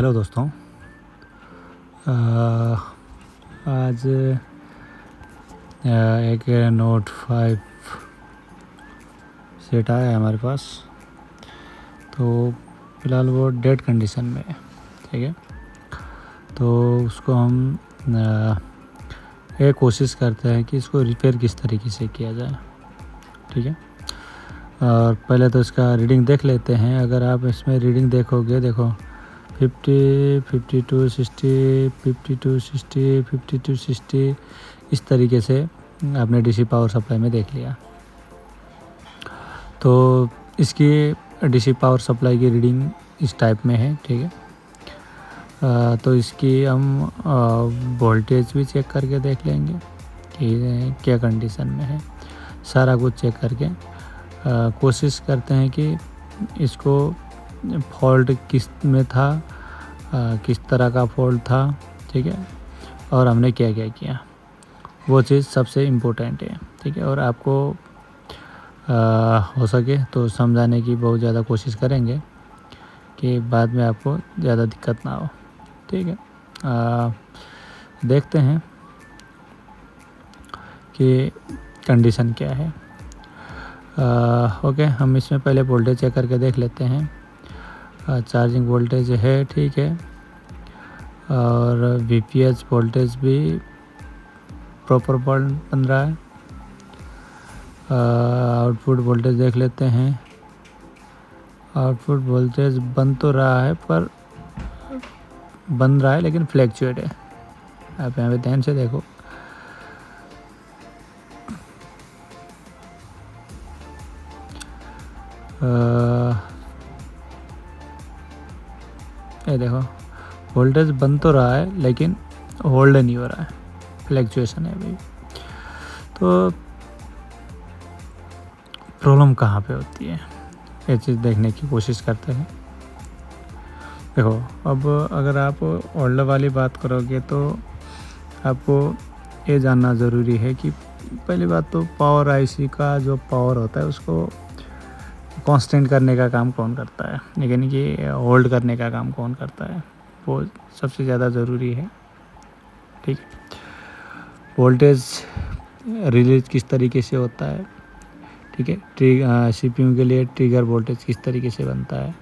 Hello दोस्तों। आज एक नोट 5 सेट आया है हमारे पास। तो फ़िलहाल वो डेड कंडीशन में है, ठीक है। तो उसको हम ये कोशिश करते हैं कि इसको रिपेयर किस तरीके से किया जाए, ठीक है। और पहले तो इसका रीडिंग देख लेते हैं। अगर आप इसमें रीडिंग देखोगे, देखो 50, 52, 60, 52, 60, 52, 60 इस तरीके से आपने डीसी पावर सप्लाई में देख लिया। तो इसकी डीसी पावर सप्लाई की रीडिंग इस टाइप में है, ठीक है। तो इसकी हम वोल्टेज भी चेक करके देख लेंगे कि क्या कंडीशन में है। सारा कुछ चेक करके कोशिश करते हैं कि इसको फॉल्ट किस में था, किस तरह का फॉल्ट था, ठीक है, और हमने क्या क्या किया, वो चीज़ सबसे इम्पोर्टेंट है, ठीक है। और आपको हो सके तो समझाने की बहुत ज़्यादा कोशिश करेंगे कि बाद में आपको ज़्यादा दिक्कत ना हो, ठीक है। देखते हैं कि कंडीशन क्या है। ओके, हम इसमें पहले वोल्टेज चेक करके देख लेते हैं। चार्जिंग वोल्टेज है, ठीक है, और वीपीएच वोल्टेज भी प्रॉपर बन रहा है। आउटपुट वोल्टेज देख लेते हैं। आउटपुट वोल्टेज बन तो रहा है, पर बन रहा है लेकिन फ्लैक्चुएट है। आप यहाँ पे ध्यान से देखो। ये देखो, वोल्टेज बन तो रहा है लेकिन होल्ड नहीं हो रहा है, फ्लैक्चुएशन है अभी। तो प्रॉब्लम कहाँ पे होती है, ये चीज़ देखने की कोशिश करते हैं। देखो, अब अगर आप होल्ड वाली बात करोगे तो आपको ये जानना ज़रूरी है कि पहली बात तो पावर आईसी का जो पावर होता है उसको कांस्टेंट करने का काम कौन करता है, यानी कि होल्ड करने का काम कौन करता है, वो सबसे ज़्यादा ज़रूरी है, ठीक। वोल्टेज रिलीज किस तरीके से होता है, ठीक है। सीपीयू के लिए ट्रिगर वोल्टेज किस तरीके से बनता है।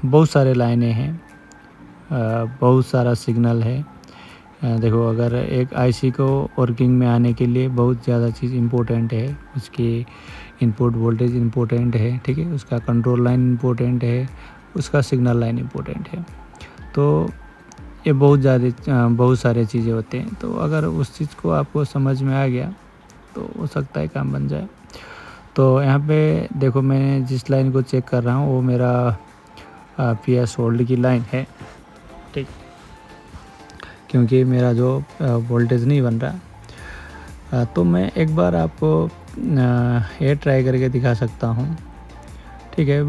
बहुत सारे लाइनें हैं, बहुत सारा सिग्नल है। देखो, अगर एक आईसी को वर्किंग में आने के लिए बहुत ज़्यादा चीज़ इम्पोर्टेंट है। उसकी इनपुट वोल्टेज इम्पोर्टेंट है, ठीक है, उसका कंट्रोल लाइन इम्पोर्टेंट है, उसका सिग्नल लाइन इम्पोर्टेंट है। तो ये बहुत सारे चीज़ें होते हैं। तो अगर उस चीज़ को आपको समझ में आ गया तो हो सकता है काम बन जाए। तो यहाँ पे देखो, मैं जिस लाइन को चेक कर रहा हूँ वो मेरा पीएस होल्ड की लाइन है, ठीक, क्योंकि मेरा जो वोल्टेज नहीं बन रहा। तो मैं एक बार आपको ये ट्राई करके दिखा सकता हूँ, ठीक है।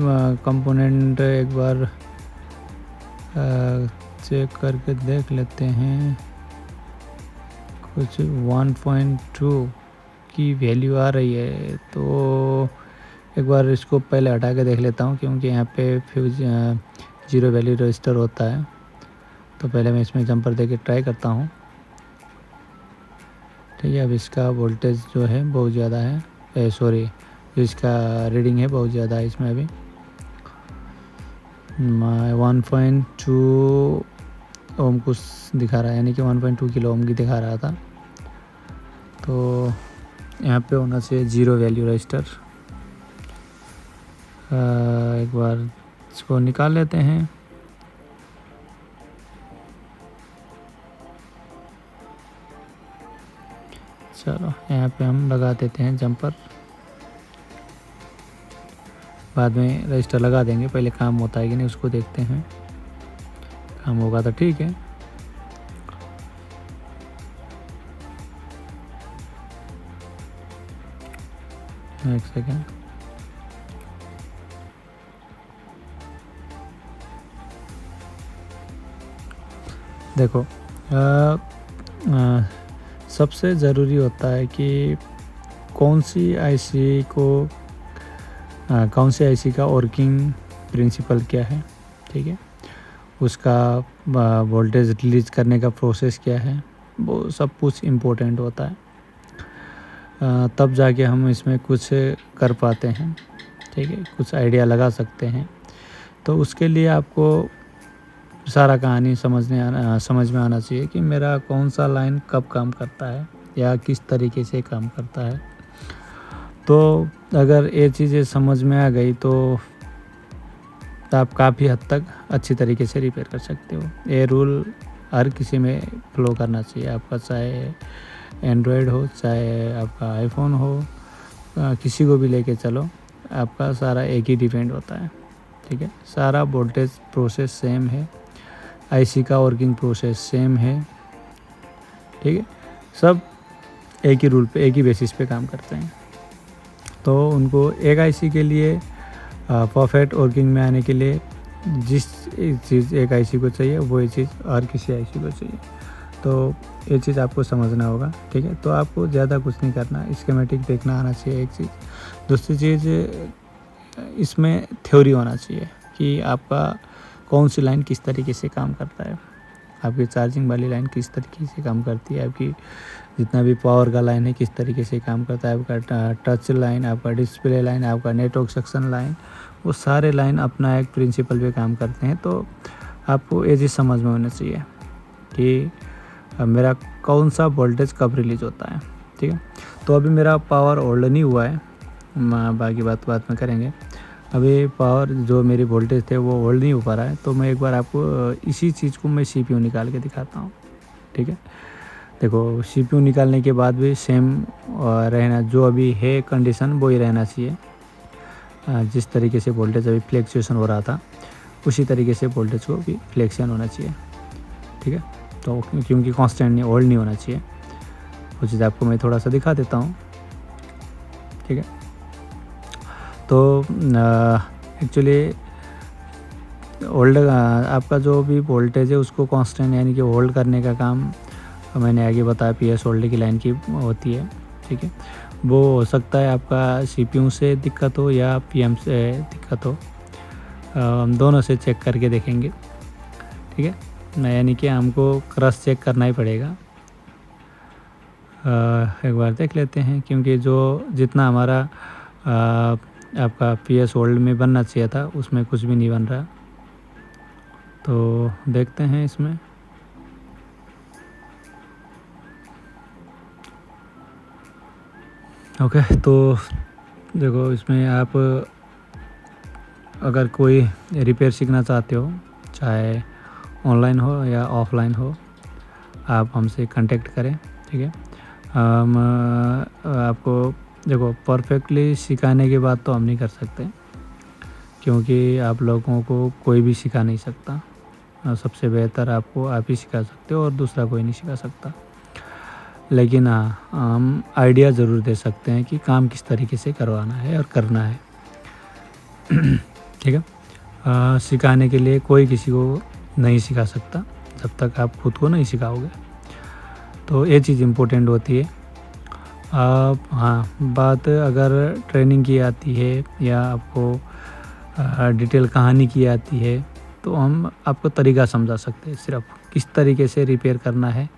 कंपोनेंट एक बार चेक करके देख लेते हैं। कुछ 1.2 की वैल्यू आ रही है, तो एक बार इसको पहले हटा के देख लेता हूँ, क्योंकि यहाँ पे फ्यूज जीरो वैल्यू रजिस्टर होता है। तो पहले मैं इसमें जंपर दे के ट्राई करता हूँ, ठीक है। अब इसका वोल्टेज जो है बहुत ज़्यादा है, सॉरी, जो इसका रीडिंग है बहुत ज़्यादा है इसमें। अभी 1.2 ओम कुछ दिखा रहा है, यानी कि 1.2 किलो ओम की दिखा रहा था। तो यहाँ पे होना चाहिए जीरो वैल्यू रजिस्टर। एक बार इसको निकाल लेते हैं। चलो, यहाँ पे हम लगा देते हैं जंपर, बाद में रजिस्टर लगा देंगे। पहले काम होता है कि नहीं उसको देखते हैं। काम होगा तो ठीक है। एक सेकेंड। देखो, सबसे ज़रूरी होता है कि कौन सी आईसी का वर्किंग प्रिंसिपल क्या है, ठीक है। उसका वोल्टेज रिलीज करने का प्रोसेस क्या है, वो सब कुछ इम्पोर्टेंट होता है। तब जाके हम इसमें कुछ कर पाते हैं, ठीक है, कुछ आइडिया लगा सकते हैं। तो उसके लिए आपको सारा कहानी समझ में आना चाहिए कि मेरा कौन सा लाइन कब काम करता है या किस तरीके से काम करता है। तो अगर ये चीज़ें समझ में आ गई तो आप काफ़ी हद तक अच्छी तरीके से रिपेयर कर सकते हो। ये रूल हर किसी में फ़ॉलो करना चाहिए, आपका चाहे एंड्रॉयड हो चाहे आपका आईफोन हो, किसी को भी लेके चलो, आपका सारा एक ही डिपेंड होता है, ठीक है। सारा वोल्टेज प्रोसेस सेम है, आईसी का वर्किंग प्रोसेस सेम है, ठीक है। सब एक ही रूल पे, एक ही बेसिस पे काम करते हैं। तो उनको एक आईसी के लिए परफेक्ट वर्किंग में आने के लिए जिस चीज़ एक आईसी को चाहिए वही चीज़ हर किसी आईसी को चाहिए। तो ये चीज़ आपको समझना होगा, ठीक है। तो आपको ज़्यादा कुछ नहीं करना, स्कीमेटिक देखना आना चाहिए एक चीज़। दूसरी चीज़, इसमें थ्योरी होना चाहिए कि आपका कौन सी लाइन किस तरीके से काम करता है, आपकी चार्जिंग वाली लाइन किस तरीके से काम करती है, आपकी जितना भी पावर का लाइन है किस तरीके से काम करता है, आपका टच लाइन, आपका डिस्प्ले लाइन, आपका नेटवर्क सेक्शन लाइन, वो सारे लाइन अपना एक प्रिंसिपल पे काम करते हैं। तो आपको ये चीज़ समझ में होना चाहिए कि मेरा कौन सा वोल्टेज कब रिलीज होता है, ठीक है। तो अभी मेरा पावर होल्ड नहीं हुआ है, बाकी बात में करेंगे। अभी पावर जो मेरी वोल्टेज थे वो होल्ड नहीं हो पा रहा है, तो मैं एक बार आपको इसी चीज़ को मैं सीपीयू निकाल के दिखाता हूँ, ठीक है। देखो, सीपीयू निकालने के बाद भी सेम रहना, जो अभी है कंडीशन वो ही रहना चाहिए। जिस तरीके से वोल्टेज अभी फ्लैक्चुएशन हो रहा था उसी तरीके से वोल्टेज को भी फ्लैक्शन होना चाहिए, ठीक है। तो क्योंकि कांस्टेंट नहीं, होल्ड नहीं होना चाहिए, वो चीज़ आपको मैं थोड़ा सा दिखा देता हूँ, ठीक है। तो एक्चुअली होल्ड, आपका जो भी वोल्टेज है उसको कांस्टेंट यानी कि होल्ड करने का काम मैंने आगे बताया पीएस होल्ड की लाइन की होती है, ठीक है। वो हो सकता है आपका सीपीयू से दिक्कत हो या पीएम से दिक्कत हो, हम दोनों से चेक करके देखेंगे, ठीक है। यानी कि हमको क्रॉस चेक करना ही पड़ेगा। एक बार देख लेते हैं, क्योंकि जो जितना हमारा आपका पीएस होल्ड में बनना चाहिए था उसमें कुछ भी नहीं बन रहा। तो देखते हैं इसमें, ओके। तो देखो, इसमें आप अगर कोई रिपेयर सीखना चाहते हो, चाहे ऑनलाइन हो या ऑफलाइन हो, आप हमसे कांटेक्ट करें, ठीक है। हम आपको देखो परफेक्टली सिखाने के बाद तो हम नहीं कर सकते, क्योंकि आप लोगों को कोई भी सिखा नहीं सकता। सबसे बेहतर आपको आप ही सिखा सकते हो और दूसरा कोई नहीं सिखा सकता। लेकिन हाँ, हम आइडिया ज़रूर दे सकते हैं कि काम किस तरीके से करवाना है और करना है, ठीक है। सिखाने के लिए कोई किसी को नहीं सिखा सकता जब तक आप खुद को नहीं सिखाओगे। तो ये चीज़ इम्पोर्टेंट होती है। हाँ, बात अगर ट्रेनिंग की आती है या आपको डिटेल कहानी की आती है तो हम आपको तरीका समझा सकते हैं, सिर्फ किस तरीके से रिपेयर करना है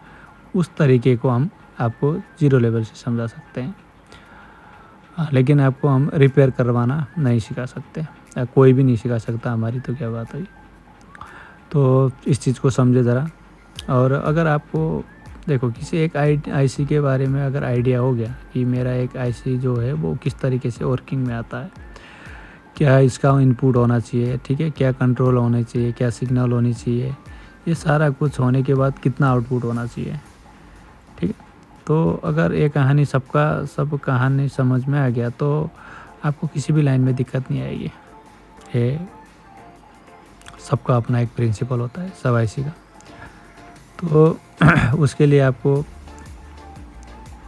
उस तरीके को हम आपको ज़ीरो लेवल से समझा सकते हैं। लेकिन आपको हम रिपेयर करवाना नहीं सिखा सकते, कोई भी नहीं सिखा सकता, हमारी तो क्या बात हुई। तो इस चीज़ को समझे ज़रा। और अगर आपको देखो किसी एक आईसी के बारे में अगर आइडिया हो गया कि मेरा एक आईसी जो है वो किस तरीके से वर्किंग में आता है, क्या इसका इनपुट होना चाहिए, ठीक है, क्या कंट्रोल होने चाहिए, क्या सिग्नल होनी चाहिए, ये सारा कुछ होने के बाद कितना आउटपुट होना चाहिए, ठीक है। तो अगर ये कहानी सब कहानी समझ में आ गया तो आपको किसी भी लाइन में दिक्कत नहीं आएगी। ये सबका अपना एक प्रिंसिपल होता है सब आईसी का। तो उसके लिए आपको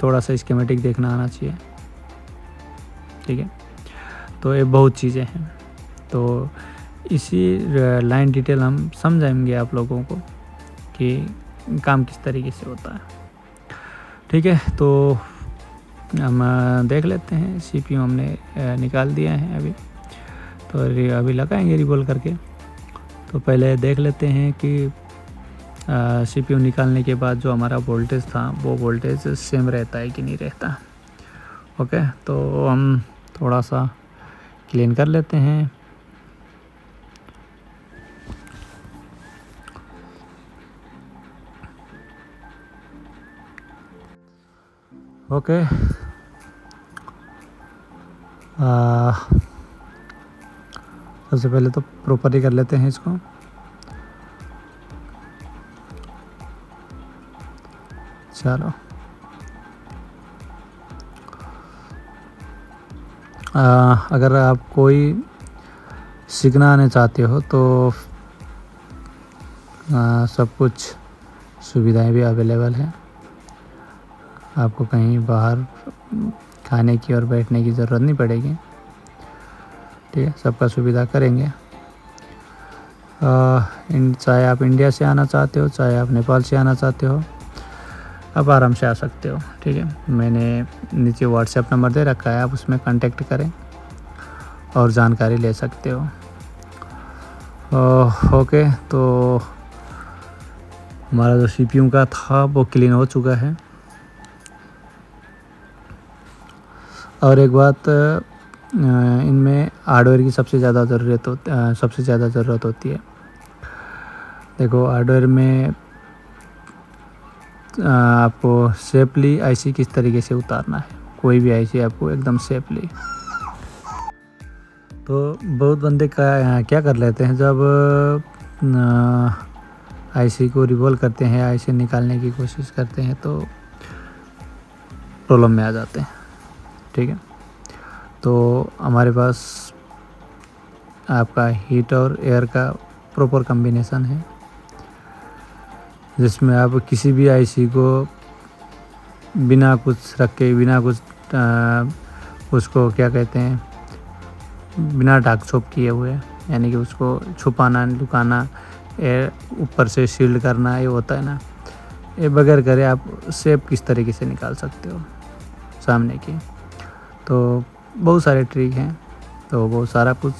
थोड़ा सा स्कीमेटिक देखना आना चाहिए, ठीक है। तो ये बहुत चीज़ें हैं, तो इसी लाइन डिटेल हम समझाएंगे आप लोगों को कि काम किस तरीके से होता है, ठीक है। तो हम देख लेते हैं, सीपीयू हमने निकाल दिया है अभी, तो अभी लगाएंगे रिबॉल करके। तो पहले देख लेते हैं कि CPU निकालने के बाद जो हमारा वोल्टेज था वो वोल्टेज सेम रहता है कि नहीं रहता। ओके, तो हम थोड़ा सा क्लीन कर लेते हैं। ओके, सबसे पहले तो प्रॉपरली कर लेते हैं इसको। चलो, अगर आप कोई सीखना आने चाहते हो तो सब कुछ सुविधाएं भी अवेलेबल हैं। आपको कहीं बाहर खाने की और बैठने की ज़रूरत नहीं पड़ेगी। ठीक है, सबका सुविधा करेंगे। चाहे आप इंडिया से आना चाहते हो, चाहे आप नेपाल से आना चाहते हो, आप आराम से आ सकते हो। ठीक है, मैंने नीचे व्हाट्सएप नंबर दे रखा है, आप उसमें कांटेक्ट करें और जानकारी ले सकते हो। ओके, तो हमारा जो CPU का था वो क्लीन हो चुका है। और एक बात, इनमें हार्डवेयर की सबसे ज़्यादा ज़रूरत होती है। देखो, हार्डवेयर में आपको सेफली IC किस तरीके से उतारना है, कोई भी IC आपको एकदम सेफली। तो बहुत बंदे क्या कर लेते हैं, जब IC को रिवॉल्व करते हैं, IC निकालने की कोशिश करते हैं तो प्रॉब्लम में आ जाते हैं। ठीक है, तो हमारे पास आपका हीट और एयर का प्रॉपर कॉम्बिनेशन है, जिसमें आप किसी भी IC को बिना कुछ रखे, बिना कुछ उसको क्या कहते हैं, बिना ढाक छोप किए हुए, यानी कि उसको छुपाना लुकाना, एयर ऊपर से शील्ड करना, ये होता है ना, ये बगैर करे आप शेप किस तरीके से निकाल सकते हो सामने की। तो बहुत सारे ट्रिक हैं, तो बहुत सारा कुछ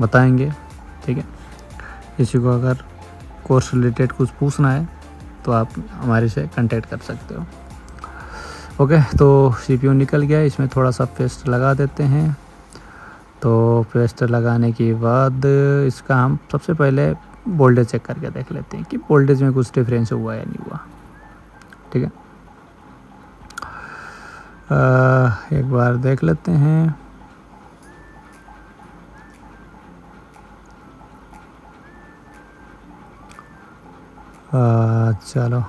बताएंगे। ठीक है, किसी को अगर कोर्स रिलेटेड कुछ पूछना है तो आप हमारे से कांटेक्ट कर सकते हो। ओके, तो CPU निकल गया, इसमें थोड़ा सा पेस्ट लगा देते हैं। तो पेस्ट लगाने के बाद इसका हम सबसे पहले वोल्टेज चेक करके देख लेते हैं कि वोल्टेज में कुछ डिफरेंस हुआ या नहीं हुआ। ठीक है, एक बार देख लेते हैं। चलो,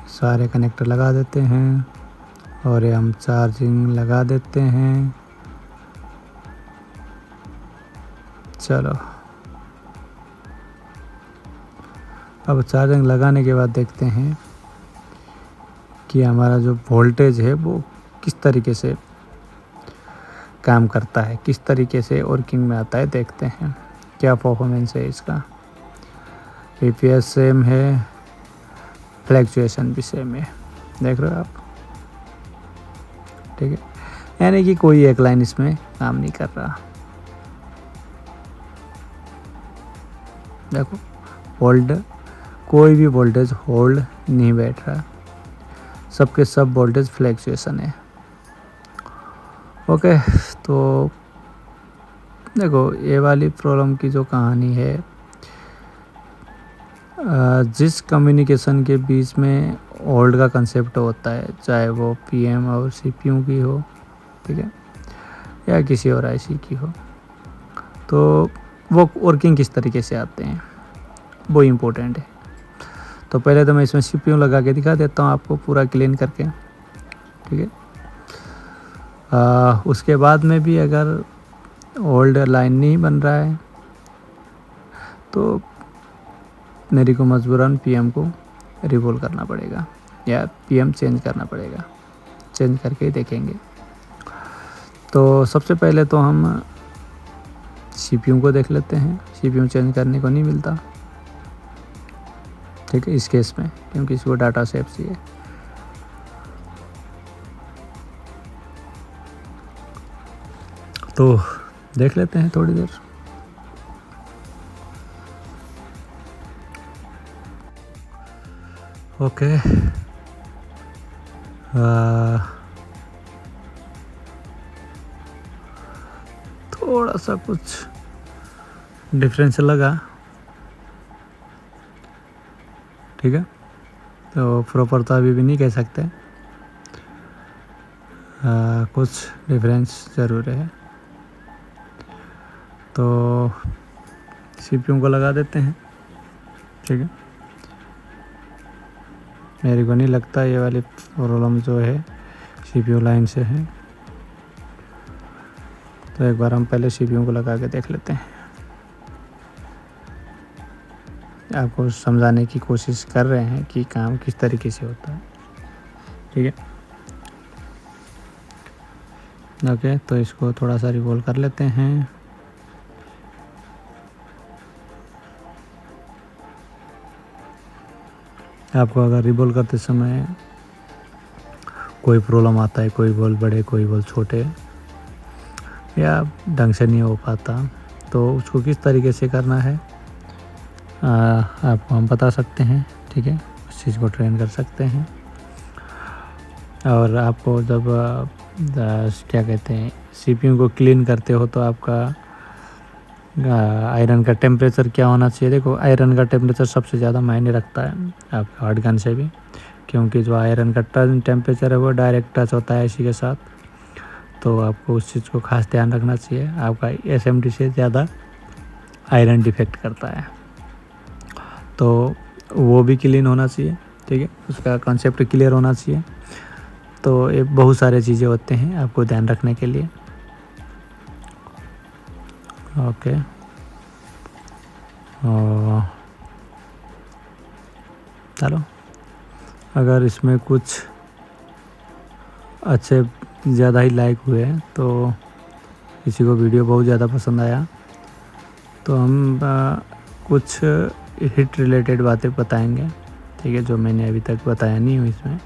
सारे कनेक्टर लगा देते हैं और ये हम चार्जिंग लगा देते हैं। चलो, अब चार्जिंग लगाने के बाद देखते हैं कि हमारा जो वोल्टेज है वो किस तरीके से काम करता है, किस तरीके से वर्किंग में आता है। देखते हैं क्या परफॉर्मेंस है इसका। APS सेम है, फ्लैक्चुएशन भी सेम है, देख रहे हो आप। ठीक है, यानी कि कोई एक लाइन इसमें काम नहीं कर रहा। देखो, कोई भी वोल्टेज होल्ड नहीं बैठ रहा, सबके सब वोल्टेज फ्लैक्चुएशन है। ओके, तो देखो, ये वाली प्रॉब्लम की जो कहानी है, जिस कम्युनिकेशन के बीच में होल्ड का कंसेप्ट होता है, चाहे वो PM और CPU की हो, ठीक है, या किसी और IC की हो, तो वो वर्किंग किस तरीके से आते हैं वो इम्पोर्टेंट है। तो पहले तो मैं इसमें CPU लगा के दिखा देता हूँ आपको पूरा क्लीन करके। ठीक है, उसके बाद में भी अगर होल्ड लाइन नहीं बन रहा है तो मेरे को मजबूरन PM को रिवॉल्व करना पड़ेगा या PM चेंज करना पड़ेगा। चेंज करके ही देखेंगे। तो सबसे पहले तो हम CPU को देख लेते हैं। CPU चेंज करने को नहीं मिलता, ठीक है, इस केस में, क्योंकि इसको डाटा सेफ चाहिए। तो देख लेते हैं थोड़ी देर। ओके। थोड़ा सा कुछ डिफरेंस लगा, ठीक है। तो प्रॉपर तो अभी भी नहीं कह सकते, कुछ डिफरेंस ज़रूर है। तो सीपीयू को लगा देते हैं, ठीक है। मेरे को नहीं लगता ये वाली प्रॉब्लम जो है सीपीयू लाइन से है। तो एक बार हम पहले सीपीयू को लगा के देख लेते हैं, आपको समझाने की कोशिश कर रहे हैं कि काम किस तरीके से होता है, ठीक है। ओके, तो इसको थोड़ा सा रिवॉल्व कर लेते हैं। आपको अगर रिवॉल्व करते समय कोई प्रॉब्लम आता है, कोई बॉल बड़े कोई बॉल छोटे या ढंग से नहीं हो पाता, तो उसको किस तरीके से करना है आपको हम बता सकते हैं, ठीक है। उस चीज़ को ट्रेन कर सकते हैं। और आपको जब क्या कहते हैं सीपीयू को क्लीन करते हो तो आपका आयरन का टेम्परेचर क्या होना चाहिए। देखो, आयरन का टेम्परेचर सबसे ज़्यादा मायने रखता है आपके हार्ड गन से भी, क्योंकि जो आयरन का टेम्परेचर है वो डायरेक्ट टच होता है इसी के साथ। तो आपको उस चीज़ को खास ध्यान रखना चाहिए। आपका एसएमडी से ज़्यादा आयरन डिफेक्ट करता है, तो वो भी क्लीन होना चाहिए, ठीक है। उसका कॉन्सेप्ट क्लियर होना चाहिए। तो ये बहुत सारे चीज़ें होते हैं आपको ध्यान रखने के लिए। ओके, चलो, अगर इसमें कुछ अच्छे ज़्यादा ही लाइक हुए तो किसी को वीडियो बहुत ज़्यादा पसंद आया तो हम कुछ हिट रिलेटेड बातें बताएंगे, ठीक है, जो मैंने अभी तक बताया नहीं हूँ इसमें।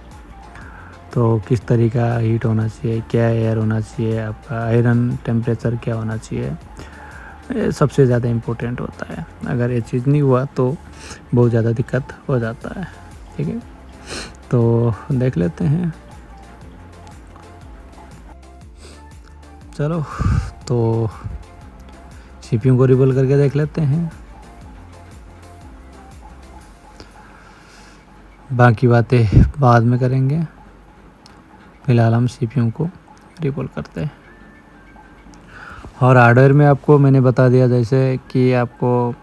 तो किस तरीका हीट होना चाहिए, क्या एयर होना चाहिए, आपका आयरन टेम्परेचर क्या होना चाहिए, ये सबसे ज़्यादा इम्पोर्टेंट होता है। अगर ये चीज़ नहीं हुआ तो बहुत ज़्यादा दिक्कत हो जाता है, ठीक है। तो देख लेते हैं, चलो। तो सीपीयू को रिबल करके देख लेते हैं, बाकी बातें बाद में करेंगे। फिलहाल हम सीपीयू को रिबल करते हैं। और हार्डवेयर में आपको मैंने बता दिया जैसे कि आपको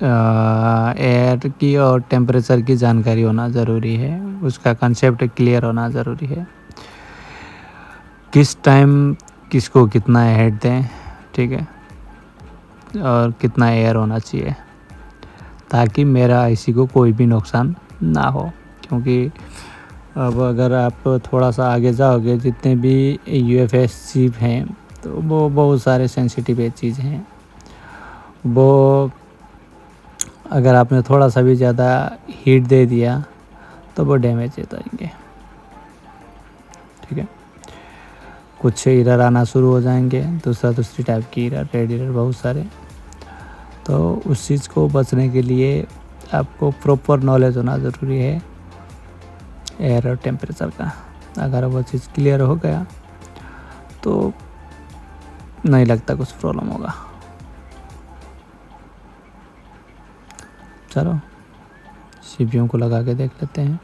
एयर की और टेम्परेचर की जानकारी होना ज़रूरी है, उसका कंसेप्ट क्लियर होना ज़रूरी है, किस टाइम किसको कितना हेड दें, ठीक है, और कितना एयर होना चाहिए ताकि मेरा आईसी को कोई भी नुकसान ना हो। क्योंकि अब अगर आप थोड़ा सा आगे जाओगे, जितने भी यूएफएस चिप हैं तो वो बहुत सारे सेंसिटिव चीज़ हैं, वो अगर आपने थोड़ा सा भी ज़्यादा हीट दे दिया तो वो डैमेज हो जाएंगे, ठीक है। कुछ एरर आना शुरू हो जाएंगे, दूसरी टाइप की एरर, रेड एरर बहुत सारे। तो उस चीज़ को बचने के लिए आपको प्रॉपर नॉलेज होना ज़रूरी है एयर और टेम्परेचर का। अगर वो चीज़ क्लियर हो गया तो नहीं लगता कुछ प्रॉब्लम होगा। चलो, सीपीयू को लगा के देख लेते हैं।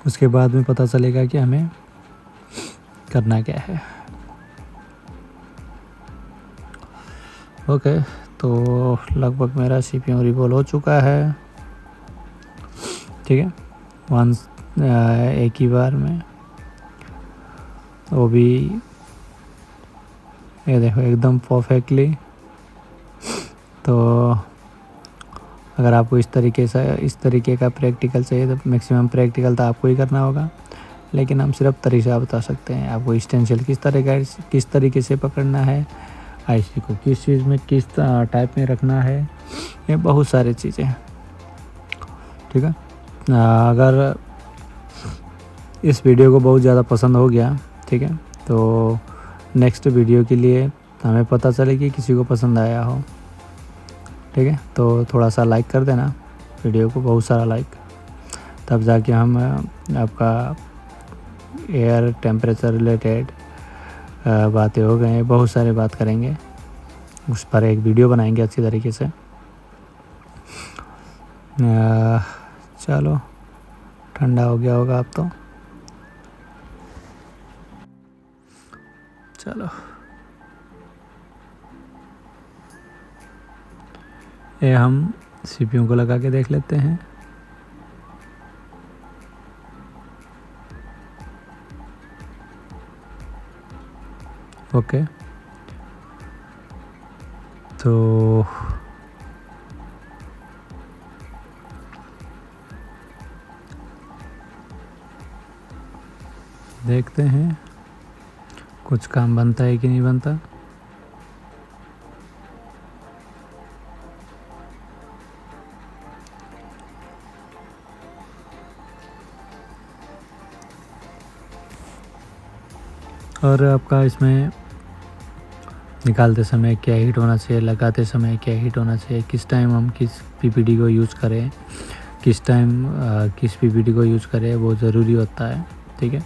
उसके बाद में पता चलेगा कि हमें करना क्या है। ओके, तो लगभग मेरा सीपीयू रिवॉल्व हो चुका है, ठीक है, वंस एक ही बार में। वो भी ये देखो एकदम परफेक्टली। तो अगर आपको इस तरीके का प्रैक्टिकल चाहिए तो मैक्सिमम प्रैक्टिकल तो आपको ही करना होगा, लेकिन हम सिर्फ तरीका बता सकते हैं आपको। स्टेंसिल किस तरीके से पकड़ना है, आईसी को किस चीज़ में किस टाइप में रखना है, ये बहुत सारी चीज़ें हैं, ठीक है। अगर इस वीडियो को बहुत ज़्यादा पसंद हो गया, ठीक है, तो नेक्स्ट वीडियो के लिए हमें पता चले कि किसी को पसंद आया हो। ठीक है, तो थोड़ा सा लाइक कर देना वीडियो को, बहुत सारा लाइक, तब जाके हम आपका एयर टेम्परेचर रिलेटेड बातें हो गए, बहुत सारे बात करेंगे, उस पर एक वीडियो बनाएंगे अच्छी तरीके से। चलो, ठंडा हो गया होगा अब तो। चलो, ये हम सीपीयू को लगा के देख लेते हैं। ओके, तो देखते हैं कुछ काम बनता है कि नहीं बनता। और आपका इसमें निकालते समय क्या हीट होना चाहिए, लगाते समय क्या हीट होना चाहिए, किस टाइम हम किस पीपीडी को यूज़ करें, किस टाइम किस पीपीडी को यूज़ करें, वो ज़रूरी होता है। ठीक है,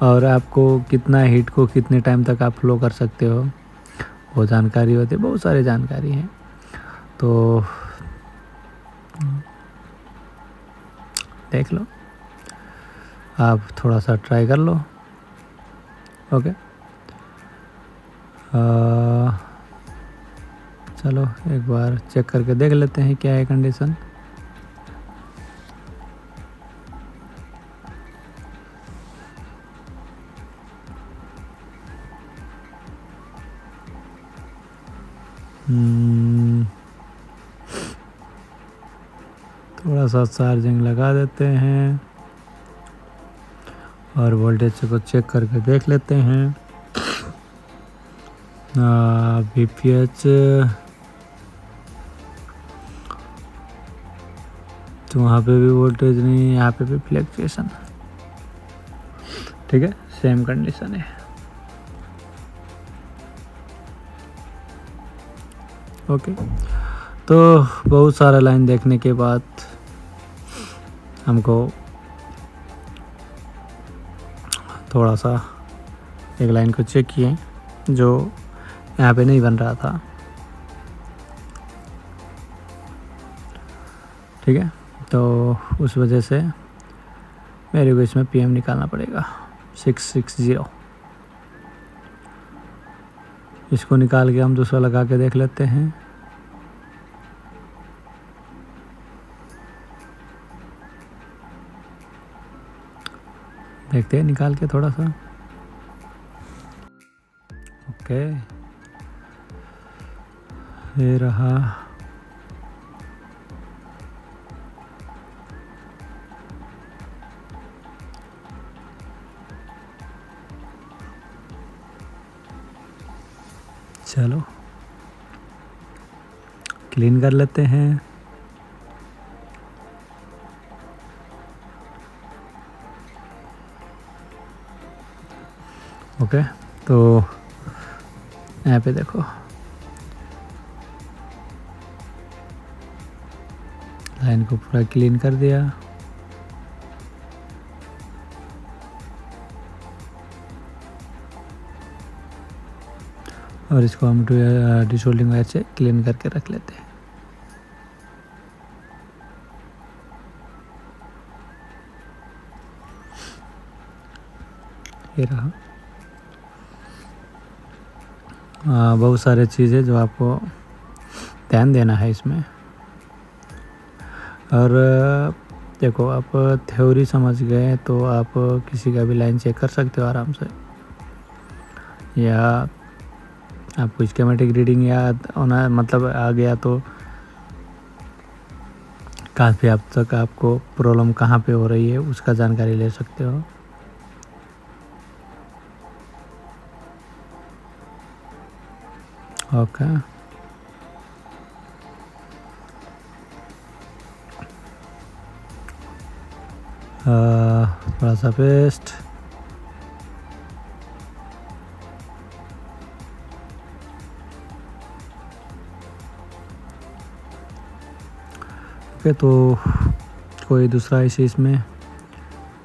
और आपको कितना हीट को कितने टाइम तक आप फ्लो कर सकते हो, वो जानकारी होती है, बहुत सारी जानकारी है। तो देख लो, आप थोड़ा सा ट्राई कर लो। ओके, चलो एक बार चेक करके देख लेते हैं क्या है कंडीशन। थोड़ा सा चार्जिंग लगा देते हैं और वोल्टेज को चेक करके देख लेते हैं। VPH तो वहाँ पे भी वोल्टेज नहीं, यहाँ पे भी फ्लक्चुएशन। ठीक है, सेम कंडीशन है। ओके, तो बहुत सारा लाइन देखने के बाद हमको थोड़ा सा एक लाइन को चेक किए जो यहाँ पे नहीं बन रहा था। ठीक है, तो उस वजह से मेरे को इसमें PM निकालना पड़ेगा 660। इसको निकाल के हम दूसरा लगा के देख लेते हैं। देखते हैं निकाल के थोड़ा सा। ओके, ये रहा। चलो क्लीन कर लेते हैं। ओके, तो यहाँ पे देखो, लाइन को पूरा क्लीन कर दिया। और इसको हम डिसोल्डिंग वायर से क्लीन करके रख लेते हैं। ये रहा। बहुत सारे चीज़ें जो आपको ध्यान देना है इसमें। और देखो, आप थ्योरी समझ गए तो आप किसी का भी लाइन चेक कर सकते हो आराम से, या आपको स्कीमेटिक रीडिंग याद होना मतलब आ गया तो काफ़ी हद तक आपको प्रॉब्लम कहाँ पे हो रही है उसका जानकारी ले सकते हो। ओके, थोड़ा सा पेस्ट। ओके, तो कोई दूसरा इसे इसमें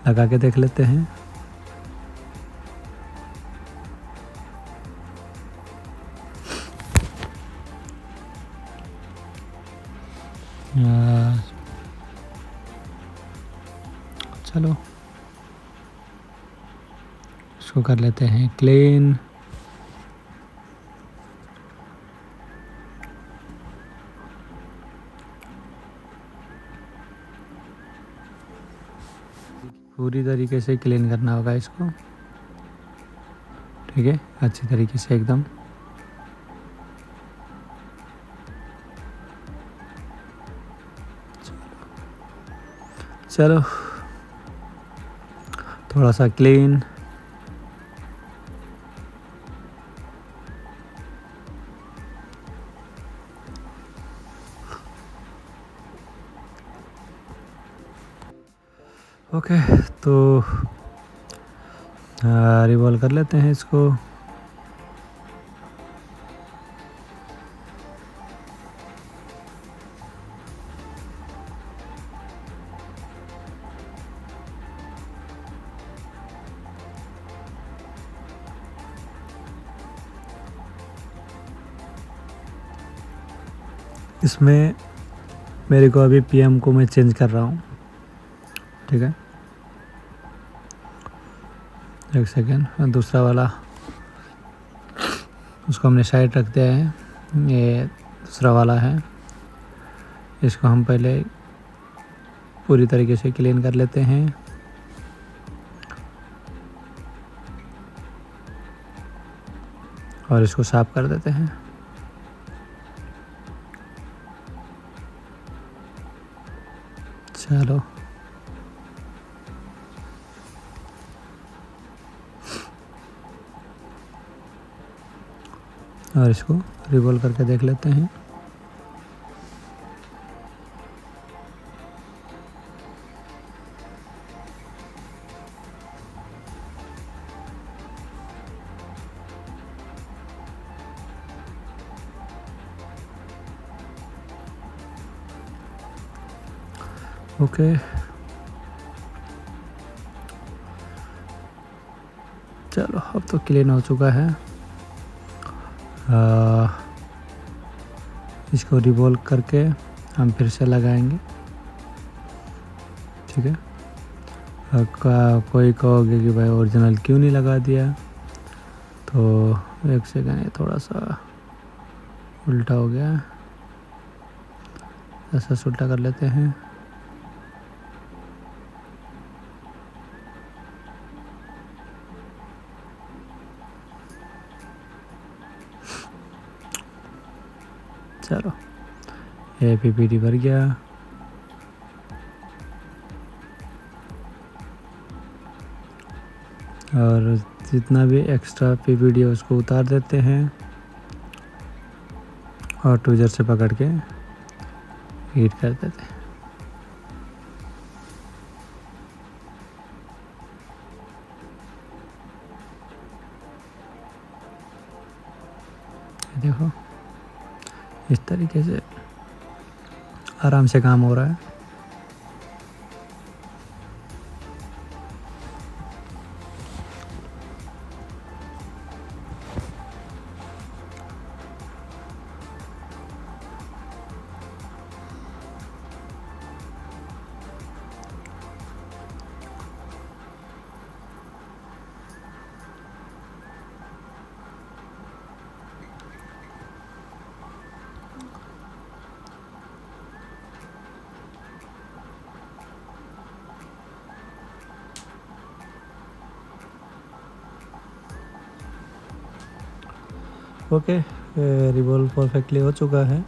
लगा के देख लेते हैं। चलो इसको कर लेते हैं क्लीन। पूरी तरीके से क्लीन करना होगा इसको, ठीक है, अच्छी तरीके से एकदम। चलो थोड़ा सा क्लीन। ओके, तो रिवॉल्व कर लेते हैं इसको। इसमें मेरे को अभी पीएम को मैं चेंज कर रहा हूँ, ठीक है। एक सेकेंड, दूसरा वाला उसको हमने साइड रख दिया है, ये दूसरा वाला है। इसको हम पहले पूरी तरीके से क्लीन कर लेते हैं। और इसको साफ कर देते हैं। चलो और इसको रिवॉल्व करके देख लेते हैं। ओके, चलो अब तो क्लीन हो चुका है। इसको रिवॉल्व करके हम फिर से लगाएंगे, ठीक है। कोई कहोगे कि भाई ओरिजिनल क्यों नहीं लगा दिया, तो एक सेकेंड, ये थोड़ा सा उल्टा हो गया, ऐसा उल्टा कर लेते हैं। चलो ये पीपीटी भर गया। और जितना भी एक्स्ट्रा पीपीटी है उसको उतार देते हैं और ट्विजर से पकड़ के हीट कर देते हैं। देखो इस तरीके से आराम से काम हो रहा है। ओके, रिवॉल्व परफेक्टली हो चुका है।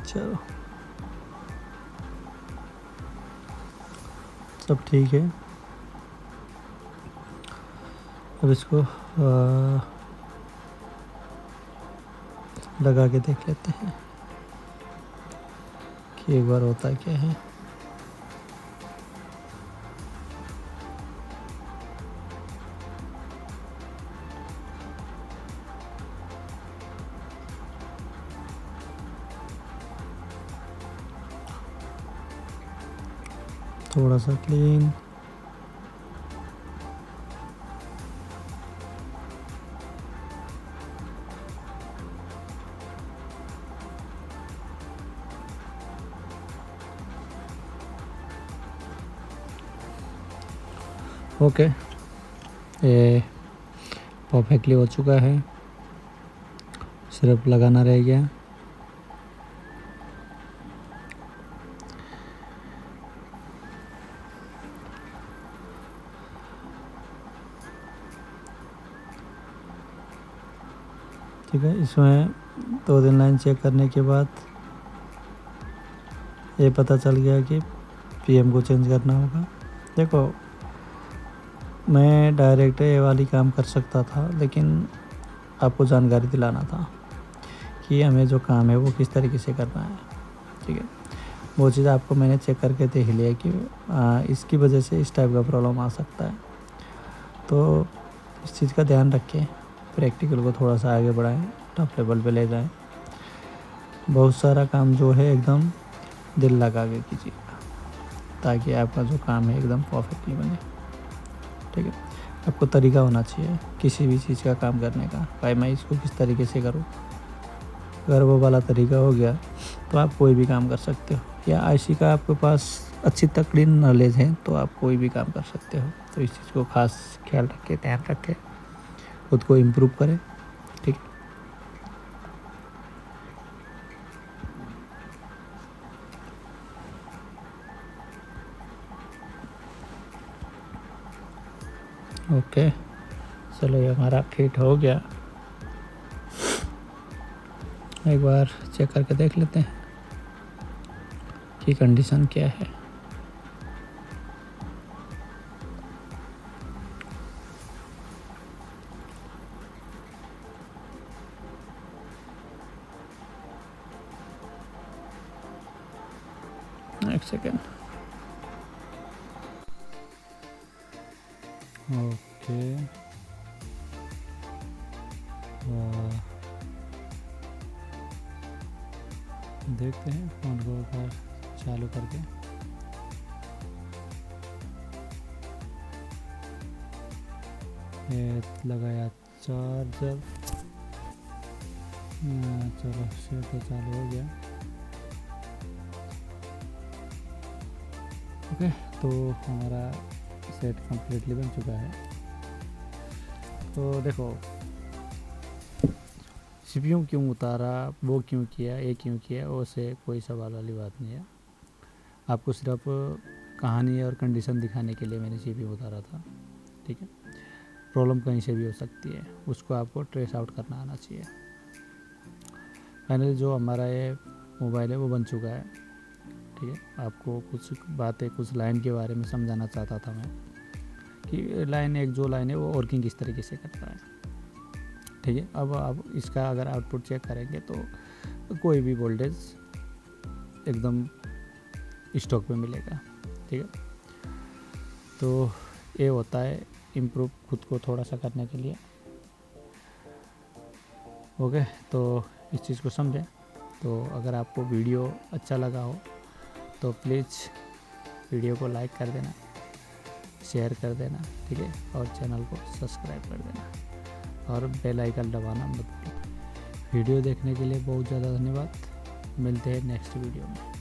चलो सब ठीक है। अब इसको लगा के देख लेते हैं कि एक बार होता क्या है। थोड़ा सा क्लीन। ओके, ये परफेक्टली हो चुका है, सिर्फ लगाना रह गया। ठीक है, इसमें 2-3 लाइन चेक करने के बाद ये पता चल गया कि पीएम को चेंज करना होगा। देखो, मैं डायरेक्ट ये वाली काम कर सकता था, लेकिन आपको जानकारी दिलाना था कि हमें जो काम है वो किस तरीके से करना है। ठीक है, वो चीज़ आपको मैंने चेक करके देख लिया कि इसकी वजह से इस टाइप का प्रॉब्लम आ सकता है। तो इस चीज़ का ध्यान रखें, प्रैक्टिकल को थोड़ा सा आगे बढ़ाएं, टॉप लेवल पे ले जाएं। बहुत सारा काम जो है एकदम दिल लगा के कीजिएगा, ताकि आपका जो काम है एकदम परफेक्टली बने। ठीक है, आपको तरीका होना चाहिए किसी भी चीज़ का काम करने का, भाई मैं इसको किस तरीके से करूँ। अगर वो वाला तरीका हो गया तो आप कोई भी काम कर सकते हो, या आईसी का आपके पास अच्छी तकड़ी नॉलेज है तो आप कोई भी काम कर सकते हो। तो इस चीज़ को खास ख्याल रखें, ध्यान रखें, खुद को इम्प्रूव करें। ठीक है, ओके। चलो, ये हमारा फिट हो गया। एक बार चेक करके देख लेते हैं कि कंडीशन क्या है। एक सेकेंड। ओके, देखते हैं फ़ोन को एक बार चालू करके। ये लगाया चार्जर, चलो से तो चालू हो गया। ओके, तो हमारा सेट कम्प्लीटली बन चुका है। तो देखो, सीपीयू क्यों उतारा, वो क्यों किया, ये क्यों किया, वो से कोई सवाल वाली बात नहीं है। आपको सिर्फ कहानी और कंडीशन दिखाने के लिए मैंने सीपीयू उतारा था। ठीक है, प्रॉब्लम कहीं से भी हो सकती है, उसको आपको ट्रेस आउट करना आना चाहिए। फाइनली जो हमारा ये मोबाइल है वो बन चुका है। ठीक है, आपको कुछ बातें, कुछ लाइन के बारे में समझाना चाहता था मैं, कि लाइन एक जो लाइन है वो वर्किंग किस तरीके से करता है। ठीक है, अब आप इसका अगर आउटपुट चेक करेंगे तो कोई भी वोल्टेज एकदम स्टॉक पे मिलेगा। ठीक है, तो ये होता है इम्प्रूव खुद को थोड़ा सा करने के लिए। ओके, तो इस चीज़ को समझें। तो अगर आपको वीडियो अच्छा लगा हो तो प्लीज़ वीडियो को लाइक कर देना, शेयर कर देना। ठीक है, और चैनल को सब्सक्राइब कर देना और बेल आइकन दबाना मत भूलिए। वीडियो देखने के लिए बहुत ज़्यादा धन्यवाद। मिलते हैं नेक्स्ट वीडियो में।